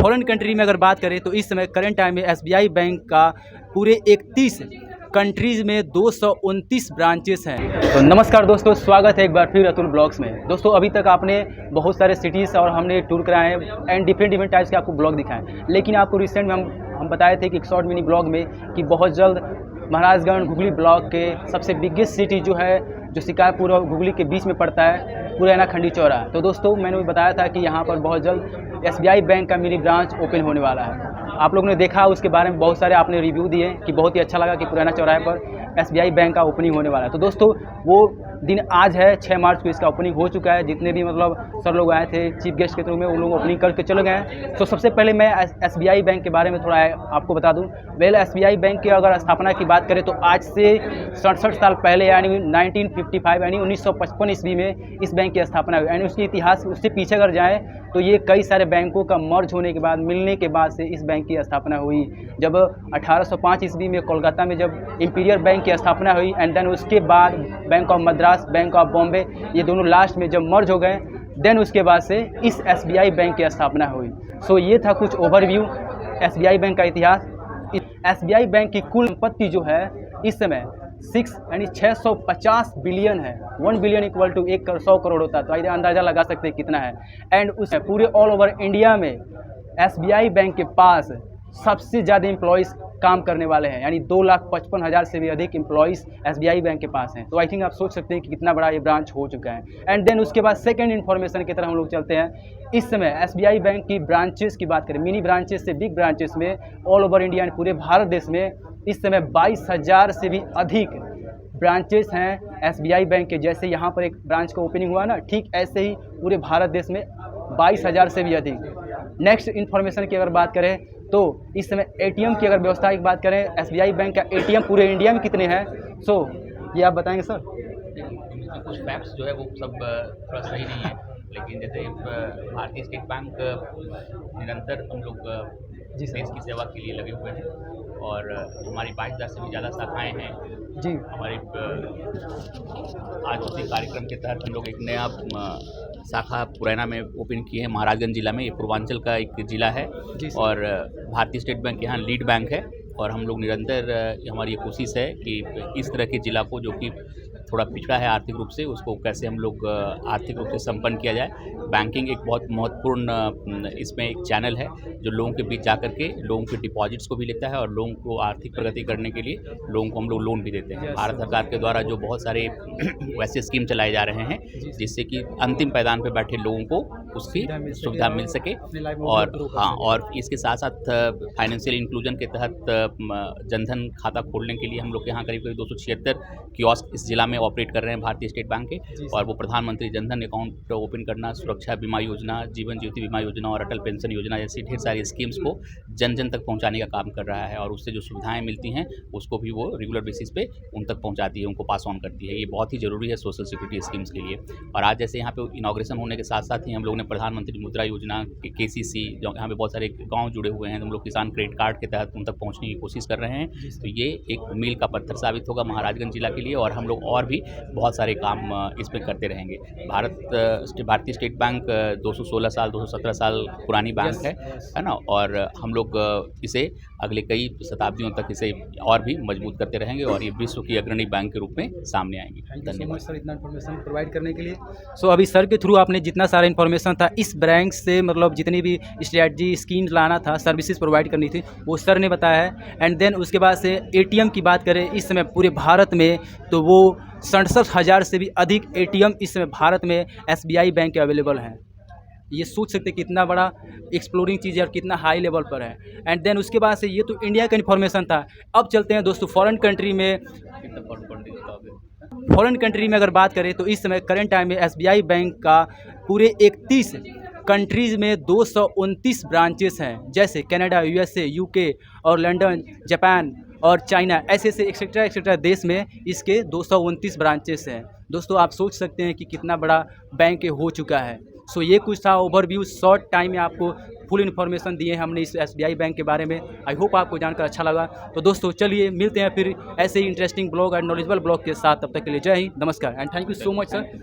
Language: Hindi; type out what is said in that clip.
फॉरेन कंट्री में अगर बात करें तो इस समय करंट टाइम में एसबीआई बैंक का पूरे 31 कंट्रीज़ में 229 ब्रांचेस हैं। तो नमस्कार दोस्तों, स्वागत है एक बार फिर अतुल ब्लॉग्स में। दोस्तों अभी तक आपने बहुत सारे सिटीज़ और हमने टूर कराए हैं एंड डिफरेंट टाइप्स के आपको ब्लॉग दिखाएं, लेकिन आपको रिसेंट में हम बताए थे कि एक शॉर्ट मिनी ब्लॉग में कि बहुत जल्द महाराजगंज हुगली ब्लॉक के सबसे बिगेस्ट सिटी जो है, जो शिकारपुर और हुगली के बीच में पड़ता है, पुरैना खंडी चौराहा। तो दोस्तों मैंने बताया था कि यहाँ पर बहुत जल्द एसबीआई बैंक का मिनी ब्रांच ओपन होने वाला है। आप लोगों ने देखा, उसके बारे में बहुत सारे आपने रिव्यू दिए कि बहुत ही अच्छा लगा कि पुरैना चौराहे पर एसबीआई बैंक का ओपनिंग होने वाला है। तो दोस्तों वो दिन आज है, 6 मार्च को इसका ओपनिंग हो चुका है। जितने भी मतलब सर लोग आए थे चीफ गेस्ट के थ्रू में, उन लोग ओपनिंग करके चले गए हैं। तो सबसे पहले मैं एसबीआई बैंक के बारे में थोड़ा आपको बता दूं। एसबीआई बैंक की अगर स्थापना की बात करें तो आज से 67 साल पहले यानी 1955 यानी 1955 ईस्वी में इस बैंक की स्थापना हुई। यानी उसके इतिहास उससे पीछे अगर जाएँ तो ये कई सारे बैंकों का मर्ज होने के बाद, मिलने के बाद से इस बैंक की स्थापना हुई। जब 1805 ईस्वी में कोलकाता में जब इंपीरियल बैंक की स्थापना हुई एंड देन उसके बाद bank of Madras, bank of Bombay, ये दोनों लास्ट में जब मर्ज हो गए, देन उसके बाद से इस एसबीआई बैंक की स्थापना हुई। सो ये था कुछ ओवरव्यू एसबीआई बैंक का इतिहास। एसबीआई बैंक की कुल संपत्ति जो है इस समय 650 बिलियन है। 1 बिलियन इक्वल टू 100 करोड़ होता है, तो आइए अंदाज़ा लगा सकते हैं कितना है। एंड उस पूरे ऑल ओवर इंडिया में एसबीआई बैंक के पास सबसे ज़्यादा एम्प्लॉयज़ काम करने वाले हैं, यानी 2,55,000 से भी अधिक एम्प्लॉयज़ एसबीआई बैंक के पास हैं। तो आई थिंक आप सोच सकते हैं कि कितना बड़ा ये ब्रांच हो चुका है। एंड देन उसके बाद सेकंड इन्फॉर्मेशन की तरफ हम लोग चलते हैं। इस समय एसबीआई बैंक की ब्रांचेस की बात करें, मिनी ब्रांचेस से बिग ब्रांचेस में ऑल ओवर इंडिया यानी पूरे भारत देश में इस समय 22,000 से भी अधिक ब्रांचेस हैं एसबीआई बैंक के। जैसे यहाँ पर एक ब्रांच का ओपनिंग हुआ ना, ठीक ऐसे ही पूरे भारत देश में 22,000 से भी अधिक। नेक्स्ट इन्फॉर्मेशन की अगर बात करें तो इस समय एटीएम की अगर व्यवस्था की बात करें, एसबीआई बैंक का एटीएम पूरे इंडिया में कितने हैं, सो ये आप बताएंगे सर? कुछ फैक्ट्स जो है वो सब थोड़ा सही नहीं है, लेकिन जैसे भारतीय स्टेट बैंक निरंतर हम लोग देश की सेवा के लिए लगे हुए हैं और हमारी 22,000 से भी ज़्यादा शाखाएँ हैं जी। हमारे आज उसी कार्यक्रम के तहत हम लोग एक नया शाखा पुरैना में ओपन किए हैं, महाराजगंज जिला में। ये पूर्वांचल का एक जिला है और भारतीय स्टेट बैंक यहाँ लीड बैंक है और हम लोग निरंतर हमारी ये कोशिश है कि इस तरह के ज़िला को जो कि थोड़ा पिछड़ा है आर्थिक रूप से, उसको कैसे हम लोग आर्थिक रूप से संपन्न किया जाए। बैंकिंग एक बहुत महत्वपूर्ण इसमें एक चैनल है जो लोगों के बीच जाकर के लोगों के डिपॉजिट्स को भी लेता है और लोगों को आर्थिक प्रगति करने के लिए लोगों को हम लोग लोन भी देते हैं। भारत सरकार के द्वारा जो बहुत सारे वैसे स्कीम चलाए जा रहे हैं जिससे कि अंतिम पायदान पर बैठे लोगों को उसकी सुविधा मिल सके। और हाँ, और इसके साथ साथ फाइनेंशियल इंक्लूजन के तहत जनधन खाता खोलने के लिए हम लोग के यहाँ करीब 276 कियोस्क इस जिला में ऑपरेट कर रहे हैं भारतीय स्टेट बैंक के। और वो प्रधानमंत्री जनधन अकाउंट ओपन करना, सुरक्षा बीमा योजना, जीवन ज्योति बीमा योजना और अटल पेंशन योजना जैसी ढेर सारी स्कीम्स को जन जन तक पहुंचाने का काम कर रहा है और उससे जो सुविधाएं मिलती हैं उसको भी वो रेगुलर बेसिस पे उन तक पहुंचाती है, उनको पास ऑन करती है। ये बहुत ही ज़रूरी है सोशल सिक्योरिटी स्कीम्स के लिए। और आज जैसे यहाँ पे इनॉग्रेशन होने के साथ साथ ही हम लोग ने प्रधानमंत्री मुद्रा योजना KCC, जो यहाँ पे बहुत सारे गाँव जुड़े हुए हैं, हम लोग किसान क्रेडिट कार्ड के तहत उन तक पहुँचने की कोशिश कर रहे हैं। तो ये एक मील का पत्थर साबित होगा महाराजगंज जिला के लिए और हम लोग और भी बहुत सारे काम इसमें करते रहेंगे। भारतीय स्टेट बैंक 216 साल 217 साल पुरानी बैंक है ना, और हम लोग इसे अगले कई शताब्दियों तक इसे और भी मजबूत करते रहेंगे और ये विश्व की अग्रणी बैंक के रूप में सामने आएंगे। धन्यवाद सर इतना इन्फॉर्मेशन प्रोवाइड करने के लिए। सो अभी सर के थ्रू आपने जितना सारा इन्फॉर्मेशन था इस बैंक से, मतलब जितनी भी स्ट्रैटेजी स्कीम लाना था, सर्विसेज प्रोवाइड करनी थी, वो सर ने बताया है। एंड देन उसके बाद से एटीएम की बात करें इस समय पूरे भारत में तो वो 67,000 से भी अधिक एटीएम इस समय भारत में एसबीआई बैंक के अवेलेबल हैं। ये सोच सकते कितना बड़ा एक्सप्लोरिंग चीज़ है और कितना हाई लेवल पर है। एंड देन उसके बाद से ये तो इंडिया का इन्फॉर्मेशन था। अब चलते हैं दोस्तों फॉरेन कंट्री में। फॉरेन कंट्री में अगर बात करें तो इस समय करंट टाइम में एसबीआई बैंक का पूरे 31 कंट्रीज़ में 229 ब्रांचेस हैं। जैसे कनाडा, USA, UK और लंदन, जापान और चाइना, ऐसे एक्सेट्रा देश में इसके 229 ब्रांचेस हैं। दोस्तों आप सोच सकते हैं कि कितना बड़ा बैंक हो चुका है। सो ये कुछ था ओवरव्यू, शॉर्ट टाइम में आपको फुल इन्फॉर्मेशन दिए हैं हमने इस एसबीआई बैंक के बारे में। आई होप आपको जानकर अच्छा लगा। तो दोस्तों चलिए मिलते हैं फिर ऐसे ही इंटरेस्टिंग ब्लॉग और नॉलेजेबल ब्लॉग के साथ। तब तक के लिए जय हिंद, नमस्कार and thank you so much sir.